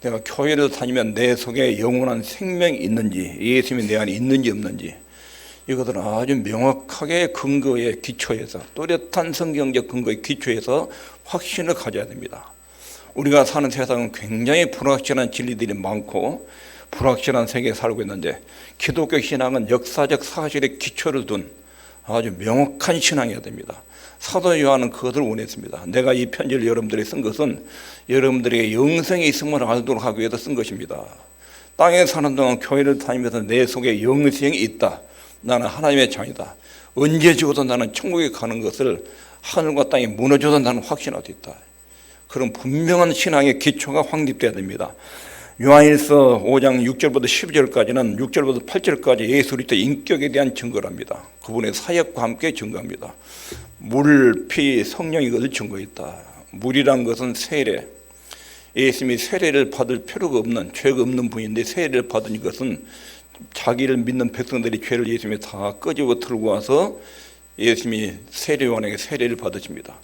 내가 교회를 다니면 내 속에 영원한 생명이 있는지, 예수님이 내 안에 있는지 없는지, 이것들은 아주 명확하게 근거에 기초해서, 또렷한 성경적 근거에 기초해서 확신을 가져야 됩니다. 우리가 사는 세상은 굉장히 불확실한 진리들이 많고 불확실한 세계에 살고 있는데, 기독교 신앙은 역사적 사실에 기초를 둔 아주 명확한 신앙이어야 됩니다. 사도 요한은 그것을 원했습니다. 내가 이 편지를 여러분들이 쓴 것은 여러분들에게 영생이 있음을 알도록 하기 위해서 쓴 것입니다. 땅에 사는 동안 교회를 다니면서 내 속에 영생이 있다, 나는 하나님의 자녀다, 언제 죽어도 나는 천국에 가는 것을 하늘과 땅이 무너져도 나는 확신할 수 있다, 그런 분명한 신앙의 기초가 확립돼야 됩니다. 요한일서 5장 6절부터 12절까지는 6절부터 8절까지 예수 그리스도의 인격에 대한 증거를 합니다. 그분의 사역과 함께 증거합니다. 물, 피, 성령이 그것을 증거했다. 물이란 것은 세례, 예수님이 세례를 받을 필요가 없는, 죄가 없는 분인데 세례를 받은 이것은 자기를 믿는 백성들이 죄를 예수님이 다 끄집어 들고 와서 예수님이 세례요한에게 세례를 받으십니다.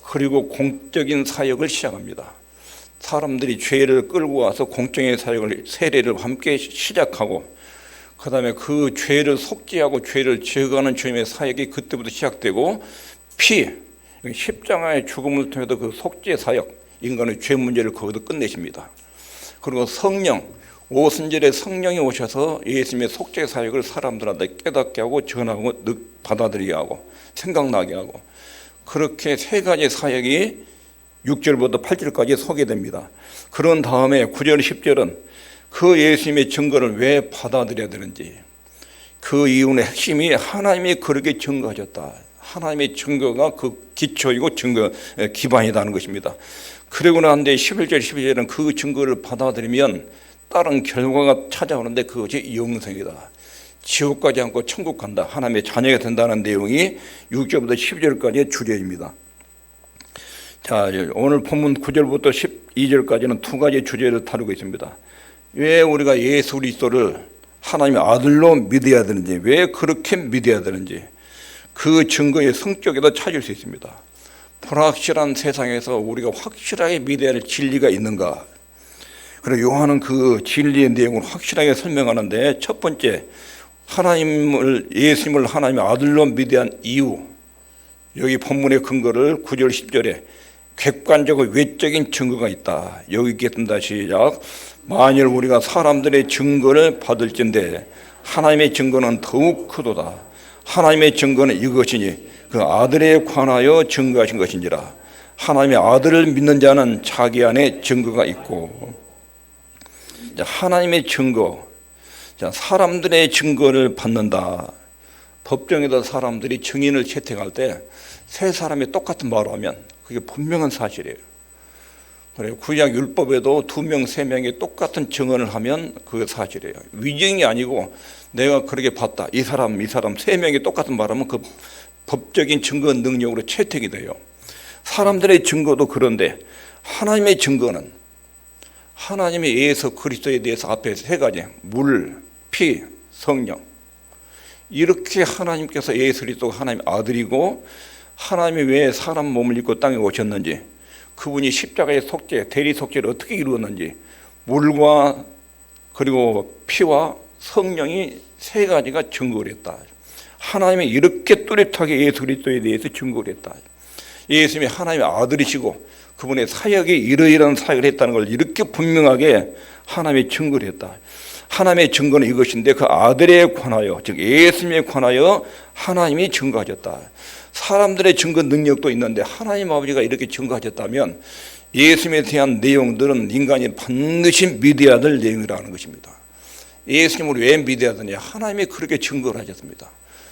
그리고 공적인 사역을 시작합니다. 사람들이 죄를 끌고 와서 공적인 사역을, 세례를 함께 시작하고, 그 다음에 그 죄를 속죄하고 죄를 제거하는 주님의 사역이 그때부터 시작되고, 피, 십자가의 죽음을 통해서 그 속죄 사역, 인간의 죄 문제를 거기서 끝내십니다. 그리고 성령, 오순절에 성령이 오셔서 예수님의 속죄 사역을 사람들한테 깨닫게 하고 전하고 받아들이게 하고 생각나게 하고, 그렇게 세 가지 사역이 6절부터 8절까지 소개됩니다. 그런 다음에 9절 10절은 그 예수님의 증거를 왜 받아들여야 되는지, 그 이유의 핵심이 하나님이 그렇게 증거하셨다, 하나님의 증거가 그 기초이고 증거 기반이라는 것입니다. 그러고 난데 11절 12절은 그 증거를 받아들이면 다른 결과가 찾아오는데 그것이 영생이다, 지옥 가지 않고 천국 간다, 하나님의 자녀가 된다는 내용이 6절부터 12절까지의 주제입니다. 자, 오늘 본문 9절부터 12절까지는 두 가지 주제를 다루고 있습니다. 왜 우리가 예수 그리스도를 하나님의 아들로 믿어야 되는지, 왜 그렇게 믿어야 되는지, 그 증거의 성격에도 찾을 수 있습니다. 불확실한 세상에서 우리가 확실하게 믿어야 할 진리가 있는가, 그리고 요한은 그 진리의 내용을 확실하게 설명하는데, 첫 번째, 예수님을 하나님의 아들로 믿어야 한 이유, 여기 본문의 근거를 9절 10절에 객관적이고 외적인 증거가 있다, 여기 있겠습니다. 시작. 만일 우리가 사람들의 증거를 받을진대 하나님의 증거는 더욱 크도다. 하나님의 증거는 이것이니 그 아들에 관하여 증거하신 것인지라. 하나님의 아들을 믿는 자는 자기 안에 증거가 있고. 하나님의 증거, 사람들의 증거를 받는다. 법정에서 사람들이 증인을 채택할 때 세 사람이 똑같은 말을 하면 그게 분명한 사실이에요. 그래요. 구약 율법에도 2명, 3명이 똑같은 증언을 하면 그게 사실이에요. 위증이 아니고 내가 그렇게 봤다, 이 사람 3명이 똑같은 말하면 그 법적인 증거 능력으로 채택이 돼요. 사람들의 증거도 그런데 하나님의 증거는 하나님의 예수 그리스도에 대해서 앞에 세 가지, 물, 피, 성령, 이렇게 하나님께서 예수 그리스도가 하나님의 아들이고 하나님이 왜 사람 몸을 입고 땅에 오셨는지, 그분이 십자가의 속죄, 대리 속죄를 어떻게 이루었는지, 물과 그리고 피와 성령이 세 가지가 증거를 했다. 하나님이 이렇게 뚜렷하게 예수 그리스도에 대해서 증거를 했다. 예수님이 하나님의 아들이시고 그분의 사역이 이러이러한 사역을 했다는 걸 이렇게 분명하게 하나님의 증거를 했다. 하나님의 증거는 이것인데 그 아들에 관하여, 즉 예수님에 관하여 하나님이 증거하셨다. 사람들의 증거 능력도 있는데 하나님 아버지가 이렇게 증거하셨다면 예수님에 대한 내용들은 인간이 반드시 믿어야 될 내용이라는 것입니다. 예수님을 왜 믿어야 되냐? 하나님이 그렇게 증거를 하셨습니다.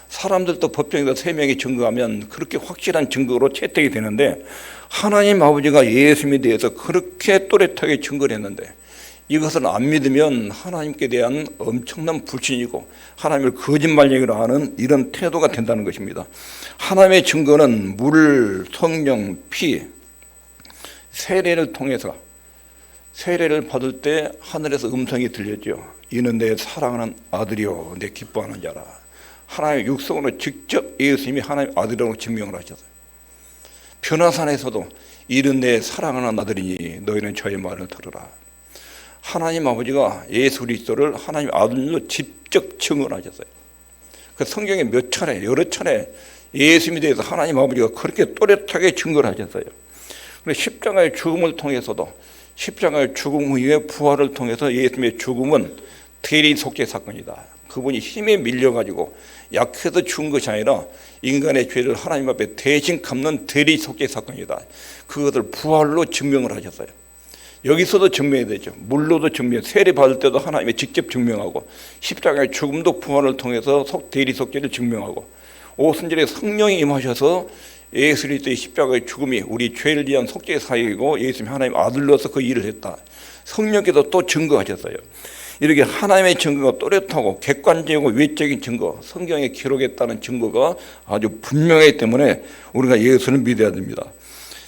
사람들도 법정에서 3명이 증거하면 그렇게 확실한 증거로 채택이 되는데 하나님 아버지가 예수님에 대해서 그렇게 또렷하게 증거를 했는데 이것을 안 믿으면 하나님께 대한 엄청난 불신이고 하나님을 거짓말쟁이로 하는 이런 태도가 된다는 것입니다. 하나님의 증거는 물, 성령, 피, 세례를 통해서, 세례를 받을 때 하늘에서 음성이 들렸죠. 이는 내 사랑하는 아들이요 내 기뻐하는 자라. 하나님의 육성으로 직접 예수님이 하나님의 아들이라고 증명을 하셨어요. 변화산에서도 이는 내 사랑하는 아들이니 너희는 저의 말을 들으라. 하나님 아버지가 예수 그리스도를 하나님 아들로 직접 증언하셨어요. 그 성경에 몇 차례, 여러 차례 예수님에 대해서 하나님 아버지가 그렇게 또렷하게 증거를 하셨어요. 그런데 십자가의 죽음을 통해서도, 십자가의 죽음 후에 부활을 통해서 예수님의 죽음은 대리 속죄 사건이다. 그분이 힘에 밀려가지고 약해서 죽은 것이 아니라 인간의 죄를 하나님 앞에 대신 갚는 대리 속죄 사건이다. 그것을 부활로 증명을 하셨어요. 여기서도 증명해야 되죠. 물로도 증명, 세례 받을 때도 하나님이 직접 증명하고, 십자가의 죽음도 부활을 통해서 대리 속죄를 증명하고, 오순절에 성령이 임하셔서 예수 그리스도의 십자가의 죽음이 우리 죄를 위한 속죄 사역이고 예수님 하나님 아들로서 그 일을 했다. 성령께서 또 증거하셨어요. 이렇게 하나님의 증거가 또렷하고 객관적이고 외적인 증거, 성경에 기록했다는 증거가 아주 분명하기 때문에 우리가 예수를 믿어야 됩니다.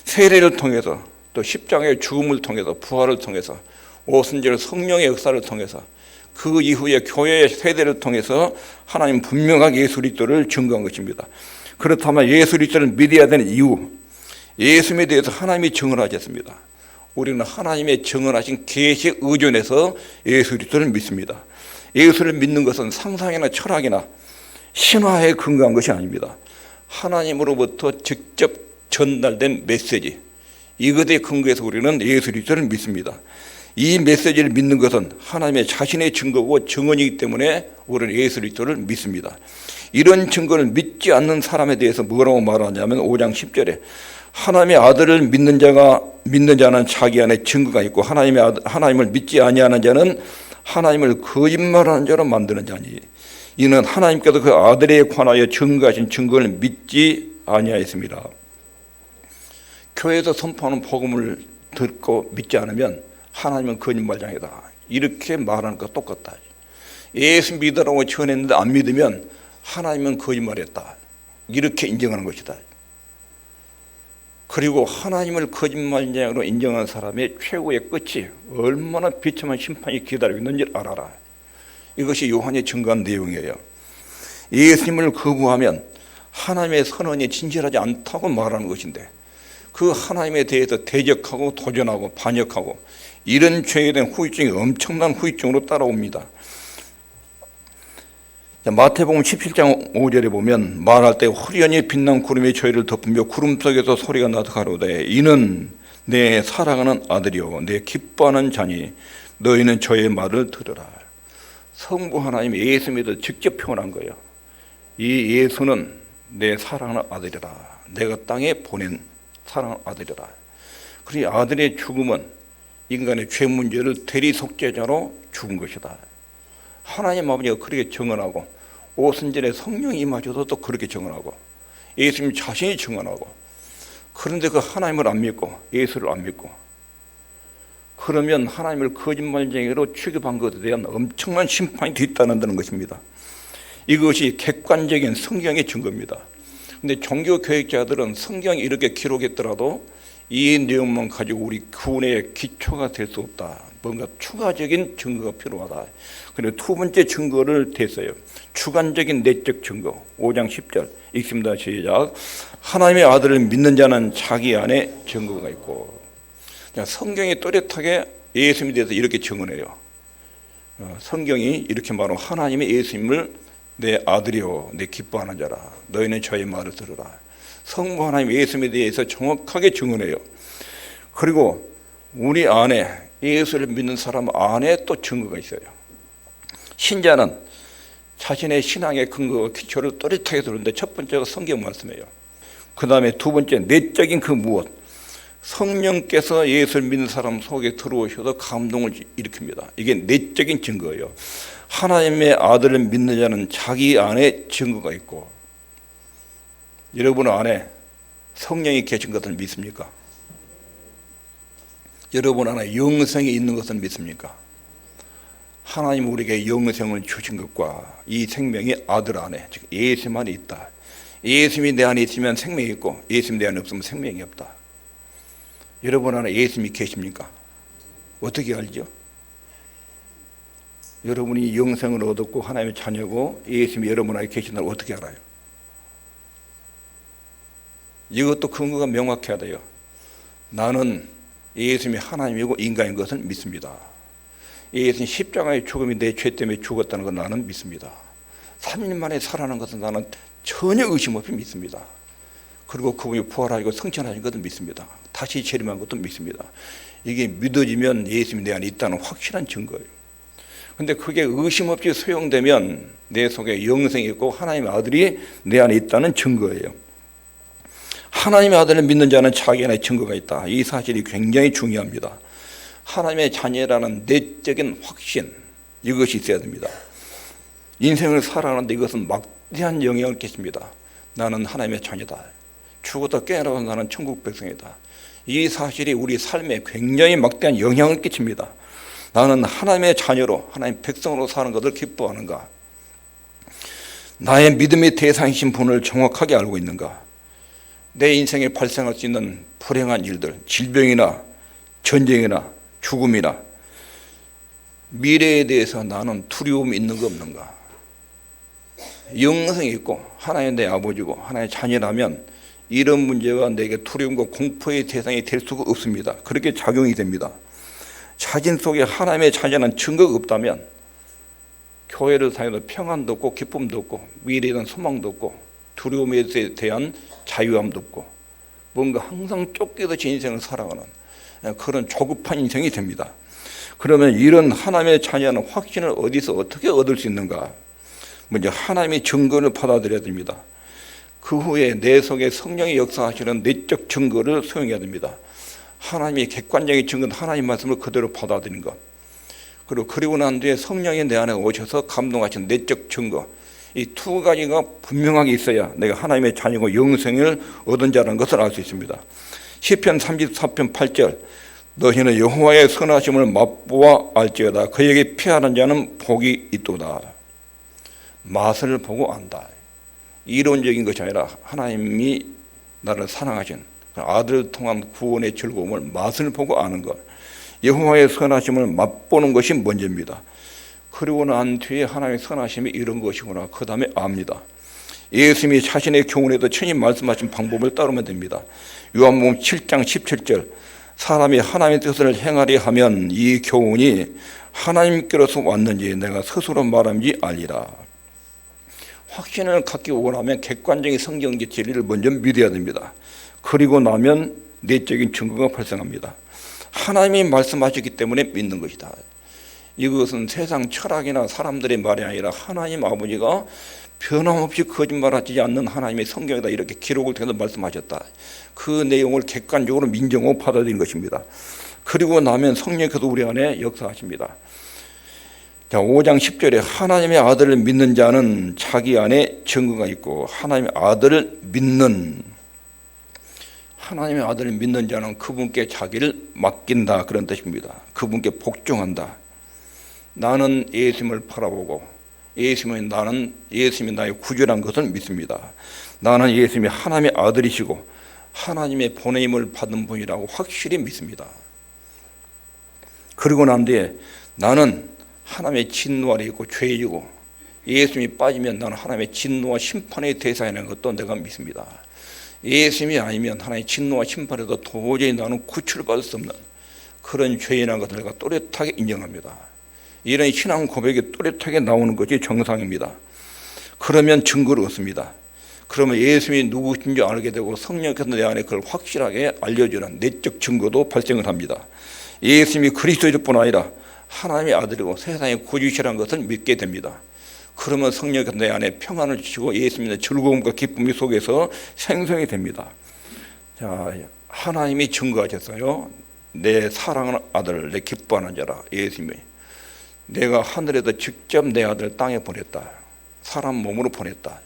세례를 통해서, 또 십자가의 죽음을 통해서, 부활을 통해서, 오순절 성령의 역사를 통해서, 그 이후에 교회의 세대를 통해서 하나님 분명하게 예수 그리스도를 증거한 것입니다. 그렇다면 예수 그리스도를 믿어야 되는 이유, 예수님에 대해서 하나님이 증언하셨습니다. 우리는 하나님의 증언하신 계시에 의존해서 예수 그리스도를 믿습니다. 예수를 믿는 것은 상상이나 철학이나 신화에 근거한 것이 아닙니다. 하나님으로부터 직접 전달된 메시지, 이것에 근거해서 우리는 예수 그리스도를 믿습니다. 이 메시지를 믿는 것은 하나님의 자신의 증거고 증언이기 때문에 우리는 예수 그리스도를 믿습니다. 이런 증거를 믿지 않는 사람에 대해서 뭐라고 말하냐면 5장 10절에 하나님의 아들을 믿는 자는 자기 안에 증거가 있고 하나님을 믿지 아니하는 자는 하나님을 거짓말하는 자로 만드는 자니 이는 하나님께서 그 아들에 관하여 증거하신 증거를 믿지 아니하였습니다. 교회에서 선포하는 복음을 듣고 믿지 않으면 하나님은 거짓말장이다, 이렇게 말하는 것과 똑같다. 예수 믿으라고 전했는데 안 믿으면 하나님은 거짓말했다, 이렇게 인정하는 것이다. 그리고 하나님을 거짓말장으로 인정한 사람의 최고의 끝이 얼마나 비참한 심판이 기다리고 있는지 알아라. 이것이 요한이 증거한 내용이에요. 예수님을 거부하면 하나님의 선언이 진실하지 않다고 말하는 것인데, 그 하나님에 대해서 대적하고 도전하고 반역하고 이런 죄에 대한 후유증이 엄청난 후유증으로 따라옵니다. 마태복음 17장 5절에 보면 말할 때 후련히 빛난 구름이 저희를 덮으며 구름 속에서 소리가 나서 가로되 이는 내 사랑하는 아들이요 내 기뻐하는 자니 너희는 저의 말을 들으라. 성부 하나님 예수님에도 직접 표현한 거예요. 이 예수는 내 사랑하는 아들이라, 내가 땅에 보낸 사랑하는 아들이라. 그리고 아들의 죽음은 인간의 죄 문제를 대리 속죄자로 죽은 것이다. 하나님 아버지가 그렇게 증언하고, 오순절에 성령이 임하셔서 또 그렇게 증언하고, 예수님 자신이 증언하고, 그런데 그 하나님을 안 믿고 예수를 안 믿고, 그러면 하나님을 거짓말쟁이로 취급한 것에 대한 엄청난 심판이 뒤따른다는 것입니다. 이것이 객관적인 성경의 증거입니다. 그런데 종교교육자들은 성경이 이렇게 기록했더라도 이 내용만 가지고 우리 구원의 기초가 될 수 없다, 뭔가 추가적인 증거가 필요하다. 그리고 두 번째 증거를 댔어요. 주관적인 내적 증거. 5장 10절 읽습니다. 시작. 하나님의 아들을 믿는 자는 자기 안에 증거가 있고. 성경이 또렷하게 예수님에 대해서 이렇게 증언해요. 성경이 이렇게 말하고 하나님의 예수님을 내 아들이요 내 기뻐하는 자라, 너희는 저의 말을 들으라. 성부 하나님 예수님에 대해서 정확하게 증언해요. 그리고 우리 안에, 예수를 믿는 사람 안에 또 증거가 있어요. 신자는 자신의 신앙의 근거와 기초를 또렷하게 두는데 첫 번째가 성경 말씀이에요. 그 다음에 두 번째 내적인 그 무엇, 성령께서 예수를 믿는 사람 속에 들어오셔서 감동을 일으킵니다. 이게 내적인 증거예요. 하나님의 아들을 믿는 자는 자기 안에 증거가 있고, 여러분 안에 성령이 계신 것을 믿습니까? 여러분 안에 영생이 있는 것을 믿습니까? 하나님 우리에게 영생을 주신 것과 이 생명이 아들 안에, 즉 예수님 안에 있다. 예수님이 내 안에 있으면 생명이 있고 예수님 내 안에 없으면 생명이 없다. 여러분 안에 예수님이 계십니까? 어떻게 알죠? 여러분이 영생을 얻었고 하나님의 자녀고 예수님이 여러분 안에 계신다는 걸 어떻게 알아요? 이것도 근거가 명확해야 돼요. 나는 예수님이 하나님이고 인간인 것을 믿습니다. 예수님 십자가의 죽음이 내 죄 때문에 죽었다는 건 나는 믿습니다. 3일 만에 살아난 것은 나는 전혀 의심 없이 믿습니다. 그리고 그분이 부활하시고 승천하신 것도 믿습니다. 다시 재림한 것도 믿습니다. 이게 믿어지면 예수님이 내 안에 있다는 확실한 증거예요. 근데 그게 의심 없이 소용되면 내 속에 영생이 있고 하나님의 아들이 내 안에 있다는 증거예요. 하나님의 아들을 믿는 자는 자기 안에 증거가 있다. 이 사실이 굉장히 중요합니다. 하나님의 자녀라는 내적인 확신, 이것이 있어야 됩니다. 인생을 살아가는데 이것은 막대한 영향을 끼칩니다. 나는 하나님의 자녀다. 죽었다 깨어나서 나는 천국 백성이다. 이 사실이 우리 삶에 굉장히 막대한 영향을 끼칩니다. 나는 하나님의 자녀로 하나님의 백성으로 사는 것을 기뻐하는가? 나의 믿음의 대상이신 분을 정확하게 알고 있는가? 내 인생에 발생할 수 있는 불행한 일들, 질병이나 전쟁이나 죽음이나 미래에 대해서 나는 두려움이 있는 거 없는가? 영생이 있고 하나님 내 아버지고 하나님의 자녀라면 이런 문제가 내게 두려움과 공포의 대상이 될 수가 없습니다. 그렇게 작용이 됩니다. 자신 속에 하나님의 자녀는 증거가 없다면 교회를 다녀도 평안도 없고 기쁨도 없고 미래에 대한 소망도 없고 두려움에 대한 자유함도 없고 뭔가 항상 쫓기듯이 인생을 살아가는 그런 조급한 인생이 됩니다. 그러면 이런 하나님의 자녀는 확신을 어디서 어떻게 얻을 수 있는가? 먼저 하나님의 증거를 받아들여야 됩니다. 그 후에 내 속에 성령의 역사하시는 내적 증거를 수용해야 됩니다. 하나님의 객관적인 증거는 하나님 말씀을 그대로 받아들이는 것. 그리고 난 뒤에 성령이 내 안에 오셔서 감동하신 내적 증거. 이 두 가지가 분명하게 있어야 내가 하나님의 자녀고 영생을 얻은 자라는 것을 알 수 있습니다. 시편 34편 8절 너희는 여호와의 선하심을 맛보아 알지어다. 그에게 피하는 자는 복이 있도다. 맛을 보고 안다. 이론적인 것이 아니라 하나님이 나를 사랑하신 아들을 통한 구원의 즐거움을 맛을 보고 아는 것. 여호와의 선하심을 맛보는 것이 먼저입니다. 그리고 난 뒤에 하나님의 선하심이 이런 것이구나. 그 다음에 압니다. 예수님이 자신의 교훈에도 친히 말씀하신 방법을 따르면 됩니다. 요한복음 7장 17절 사람이 하나님의 뜻을 행하려 하면 이 교훈이 하나님께로서 왔는지 내가 스스로 말함지 알리라. 확신을 갖기 원하면 객관적인 성경적 진리를 먼저 믿어야 됩니다. 그리고 나면 내적인 증거가 발생합니다. 하나님이 말씀하셨기 때문에 믿는 것이다. 이것은 세상 철학이나 사람들의 말이 아니라 하나님 아버지가 변함없이 거짓말하지 않는 하나님의 성경에다 이렇게 기록을 통해서 말씀하셨다. 그 내용을 객관적으로 민정하고 받아들인 것입니다. 그리고 나면 성령께서 우리 안에 역사하십니다. 자, 5장 10절에 하나님의 아들을 믿는 자는 자기 안에 증거가 있고 하나님의 아들을 믿는 자는 그분께 자기를 맡긴다 그런 뜻입니다. 그분께 복종한다. 나는 예수님을 바라보고 예수님이 나의 구주라는 것을 믿습니다. 나는 예수님이 하나님의 아들이시고 하나님의 보내임을 받은 분이라고 확실히 믿습니다. 그리고 난 뒤에 나는 하나님의 진노 아래 있고 죄이고 예수님이 빠지면 나는 하나님의 진노와 심판의 대상이라는 것도 내가 믿습니다. 예수님이 아니면 하나님의 진노와 심판에도 도저히 나는 구출을 받을 수 없는 그런 죄인이라는 것을 내가 또렷하게 인정합니다. 이런 신앙 고백이 또렷하게 나오는 것이 정상입니다. 그러면 증거를 얻습니다. 그러면 예수님이 누구신지 알게 되고 성령께서 내 안에 그걸 확실하게 알려주는 내적 증거도 발생을 합니다. 예수님이 그리스도일 뿐 아니라 하나님의 아들이고 세상의 구주시라는 것을 믿게 됩니다. 그러면 성령께서 내 안에 평안을 주시고 예수님의 즐거움과 기쁨 속에서 생성이 됩니다. 자, 하나님이 증거하셨어요. 내 사랑하는 아들, 내 기뻐하는 자라. 예수님이 내가 하늘에서 직접 내 아들을 땅에 보냈다. 사람 몸으로 보냈다.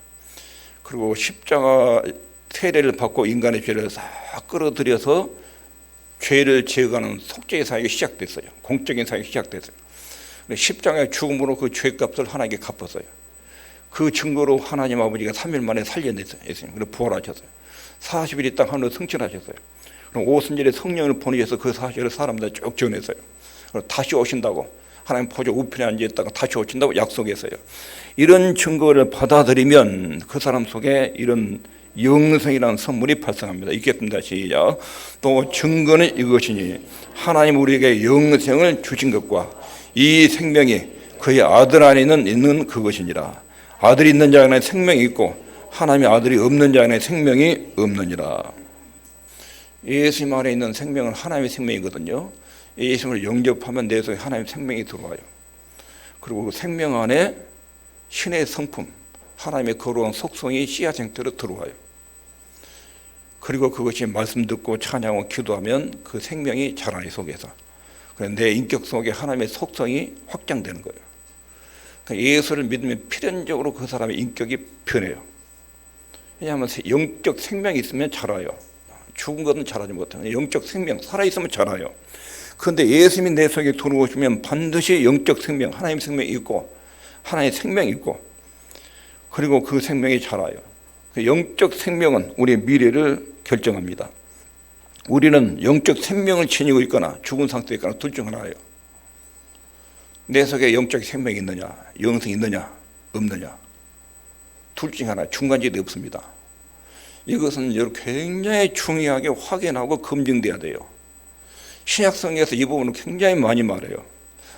그리고 십자가 세례를 받고 인간의 죄를 싹 끌어들여서 죄를 제거하는 속죄의 사역이 시작됐어요. 공적인 사역이 시작됐어요. 십자가의 죽음으로 그 죄값을 하나님께 갚았어요. 그 증거로 하나님 아버지가 3일 만에 살려냈어요. 예수님. 그리고 부활하셨어요. 40일 이 땅 하늘로 승천하셨어요. 그럼 오순절에 성령을 보내셔서 그 사실을 사람들한테 쭉 전했어요. 그리고 다시 오신다고 하나님 보좌 우편에 앉아있다가 다시 오신다고 약속했어요. 이런 증거를 받아들이면 그 사람 속에 이런 영생이라는 선물이 발생합니다. 읽겠습니다. 시작. 또 증거는 이것이니 하나님 우리에게 영생을 주신 것과 이 생명이 그의 아들 안에 있는 그것이니라. 아들이 있는 자 안에 생명이 있고 하나님의 아들이 없는 자 안에 생명이 없느니라. 예수님 안에 있는 생명은 하나님의 생명이거든요. 예수님을 영접하면 내 속에 하나님의 생명이 들어와요. 그리고 그 생명 안에 신의 성품, 하나님의 거룩한 속성이 씨앗 형태로 들어와요. 그리고 그것이 말씀 듣고 찬양하고 기도하면 그 생명이 자라나요, 속에서. 그래서 내 인격 속에 하나님의 속성이 확장되는 거예요. 그러니까 예수를 믿으면 필연적으로 그 사람의 인격이 변해요. 왜냐하면 영적 생명이 있으면 자라요. 죽은 것은 자라지 못해요. 영적 생명, 살아있으면 자라요. 그런데 예수님이 내 속에 들어오시면 반드시 영적 생명, 하나님의 생명이 있고 하나님의 생명이 있고 그리고 그 생명이 자라요. 그 영적 생명은 우리의 미래를 결정합니다. 우리는 영적 생명을 지니고 있거나 죽은 상태에 있거나 둘 중 하나예요. 내 속에 영적 생명이 있느냐, 영생이 있느냐, 없느냐. 둘 중 하나, 중간지대 없습니다. 이것은 굉장히 중요하게 확인하고 검증돼야 돼요. 신약성경에서 이 부분을 굉장히 많이 말해요.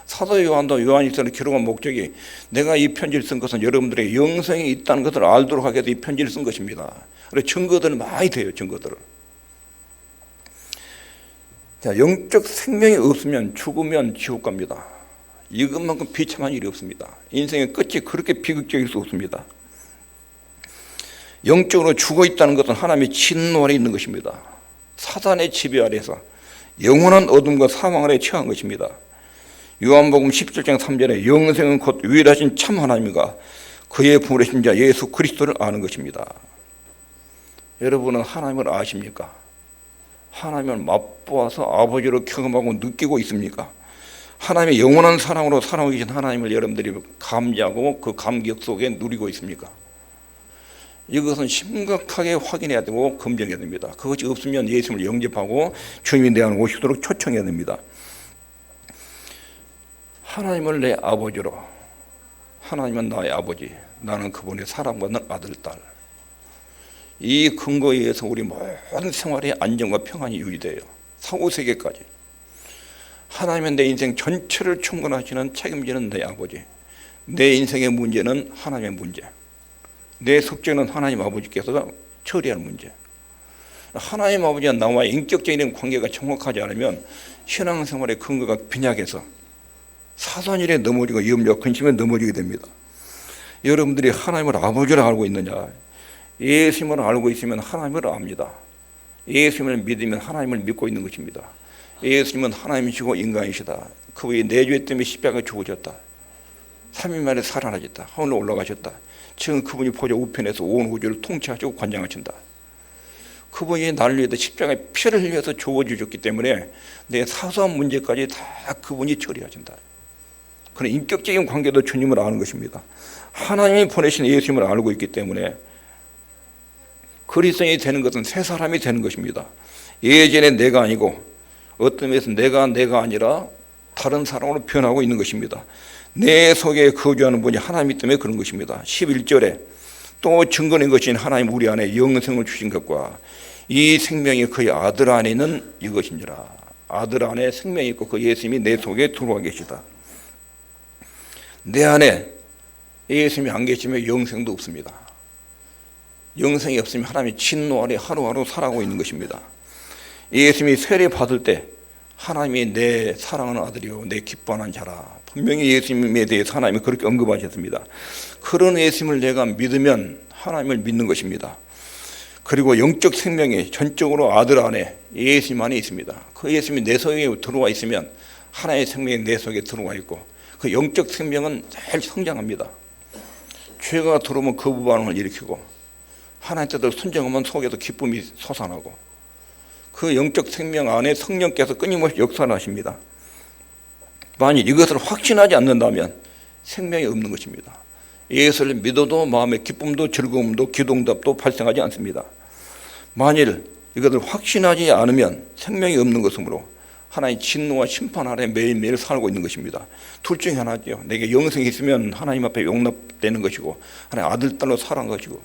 사도 요한도 요한일서를 기록한 목적이 내가 이 편지를 쓴 것은 여러분들의 영생이 있다는 것을 알도록 하기 위해서 이 편지를 쓴 것입니다. 그래서 증거들은 많이 돼요. 증거들을. 자, 영적 생명이 없으면 죽으면 지옥 갑니다. 이것만큼 비참한 일이 없습니다. 인생의 끝이 그렇게 비극적일 수 없습니다. 영적으로 죽어 있다는 것은 하나님의 진노 아래 있는 것입니다. 사단의 지배 아래서 영원한 어둠과 사망 아래 처한 것입니다. 요한복음 17장 3절에 영생은 곧 유일하신 참 하나님과 그의 부르신 자 예수 그리스도를 아는 것입니다. 여러분은 하나님을 아십니까? 하나님을 맛보아서 아버지로 경험하고 느끼고 있습니까? 하나님의 영원한 사랑으로 살아오고 계신 하나님을 여러분들이 감지하고 그 감격 속에 누리고 있습니까? 이것은 심각하게 확인해야 되고 검증해야 됩니다. 그것이 없으면 예수님을 영접하고 주님이 내 안에 오시도록 초청해야 됩니다. 하나님을 내 아버지로, 하나님은 나의 아버지, 나는 그분의 사랑받는 아들, 딸. 이 근거에 의해서 우리 모든 생활의 안정과 평안이 유지돼요. 사후세계까지. 하나님은 내 인생 전체를 충분하시는 책임지는 내 아버지. 내 인생의 문제는 하나님의 문제. 내 숙제는 하나님 아버지께서 처리할 문제. 하나님 아버지와 나와의 인격적인 관계가 정확하지 않으면 신앙생활의 근거가 빈약해서 사소한일에 넘어지고 염려와 근심에 넘어지게 됩니다. 여러분들이 하나님을 아버지로 알고 있느냐? 예수님을 알고 있으면 하나님을 압니다. 예수님을 믿으면 하나님을 믿고 있는 것입니다. 예수님은 하나님이시고 인간이시다. 그분이 내 죄 때문에 십자가에 죽으셨다. 3일 만에 살아나셨다. 하늘로 올라가셨다. 지금 그분이 보좌 우편에서 온 우주를 통치하시고 관장하신다. 그분이 나를 위해서 십자가에 피를 흘려서 주어주셨기 때문에 내 사소한 문제까지 다 그분이 처리하신다. 그런 인격적인 관계도 주님을 아는 것입니다. 하나님이 보내신 예수님을 알고 있기 때문에 그리스도인이 되는 것은 새 사람이 되는 것입니다. 예전에 내가 아니고 어떤 면에서 내가 아니라 다른 사람으로 변하고 있는 것입니다. 내 속에 거주하는 분이 하나님이기 때문에 그런 것입니다. 11절에 또 증거는 것인 하나님 우리 안에 영생을 주신 것과 이 생명이 그의 아들 안에 있는 이것이니라. 아들 안에 생명이 있고 그 예수님이 내 속에 들어와 계시다. 내 안에 예수님이 안 계시면 영생도 없습니다. 영생이 없으면 하나님의 진노 아래 하루하루 살아가고 있는 것입니다. 예수님이 세례 받을 때 하나님이 내 사랑하는 아들이요 내 기뻐하는 자라. 분명히 예수님에 대해서 하나님이 그렇게 언급하셨습니다. 그런 예수님을 내가 믿으면 하나님을 믿는 것입니다. 그리고 영적 생명이 전적으로 아들 안에 예수님 안에 있습니다. 그 예수님이 내 속에 들어와 있으면 하나님의 생명이 내 속에 들어와 있고 그 영적 생명은 잘 성장합니다. 죄가 들어오면 거부 반응을 일으키고 하나님 뜻대로 순종하면 속에서 기쁨이 솟아나고 그 영적 생명 안에 성령께서 끊임없이 역사를 하십니다. 만일 이것을 확신하지 않는다면 생명이 없는 것입니다. 예수를 믿어도 마음의 기쁨도 즐거움도 기도응답도 발생하지 않습니다. 만일 이것을 확신하지 않으면 생명이 없는 것이므로 하나님의 진노와 심판 아래 매일매일 살고 있는 것입니다. 둘 중에 하나죠. 내게 영생이 있으면 하나님 앞에 용납되는 것이고 하나님 아들, 딸로 살아간 것이고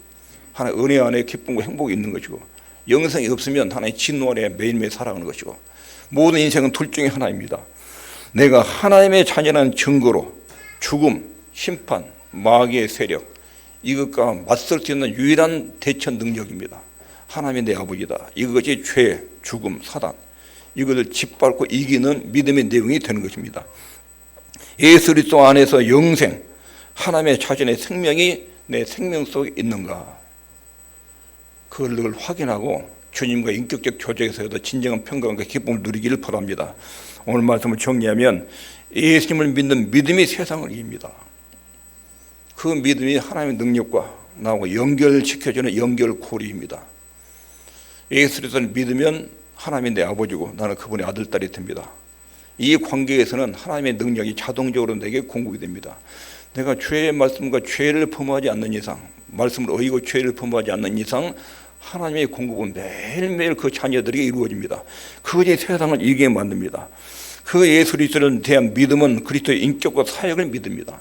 하나님 은혜 안에 기쁨과 행복이 있는 것이고, 영생이 없으면 하나님 진노 안에 매일매일 살아가는 것이고, 모든 인생은 둘 중에 하나입니다. 내가 하나님의 자녀라는 증거로 죽음, 심판, 마귀의 세력, 이것과 맞설 수 있는 유일한 대처 능력입니다. 하나님이 내 아버지다. 이것이 죄, 죽음, 사단, 이것을 짓밟고 이기는 믿음의 내용이 되는 것입니다. 예수 그리스도 안에서 영생, 하나님의 자신의 생명이 내 생명 속에 있는가, 그걸 확인하고 주님과 인격적 교제에서도 진정한 평강과 기쁨을 누리기를 바랍니다. 오늘 말씀을 정리하면 예수님을 믿는 믿음이 세상을 이깁니다. 그 믿음이 하나님의 능력과 나하고 연결시켜주는 연결고리입니다. 예수 그리스도를 믿으면 하나님이 내 아버지고 나는 그분의 아들, 딸이 됩니다. 이 관계에서는 하나님의 능력이 자동적으로 내게 공급이 됩니다. 내가 죄의 말씀과 죄를 범하지 않는 이상, 말씀을 어기고 죄를 범하지 않는 이상 하나님의 공급은 매일매일 그 자녀들에게 이루어집니다. 그것이 세상을 이기게 만듭니다. 그 예수 그리스도에 대한 믿음은 그리스도의 인격과 사역을 믿습니다.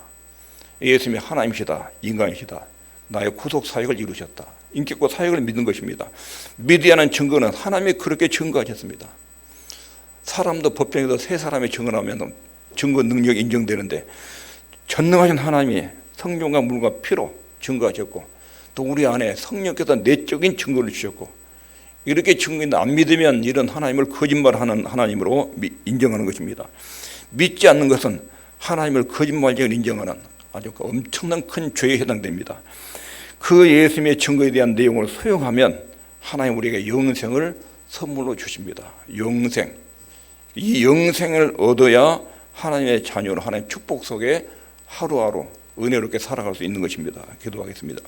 예수님이 하나님이시다, 인간이시다, 나의 구속 사역을 이루셨다, 인격과 사역을 믿는 것입니다. 믿어야 하는 증거는 하나님이 그렇게 증거하셨습니다. 사람도 법정에서 세 사람이 증언하면 증거 능력이 인정되는데, 전능하신 하나님이 성령과 물과 피로 증거하셨고, 또 우리 안에 성령께서 내적인 증거를 주셨고, 이렇게 증거인데 안 믿으면 이런 하나님을 거짓말하는 하나님으로 인정하는 것입니다. 믿지 않는 것은 하나님을 거짓말적으로 인정하는 아주 엄청난 큰 죄에 해당됩니다. 그 예수님의 증거에 대한 내용을 수용하면 하나님 우리에게 영생을 선물로 주십니다. 영생. 이 영생을 얻어야 하나님의 자녀로 하나님 축복 속에 하루하루 은혜롭게 살아갈 수 있는 것입니다. 기도하겠습니다.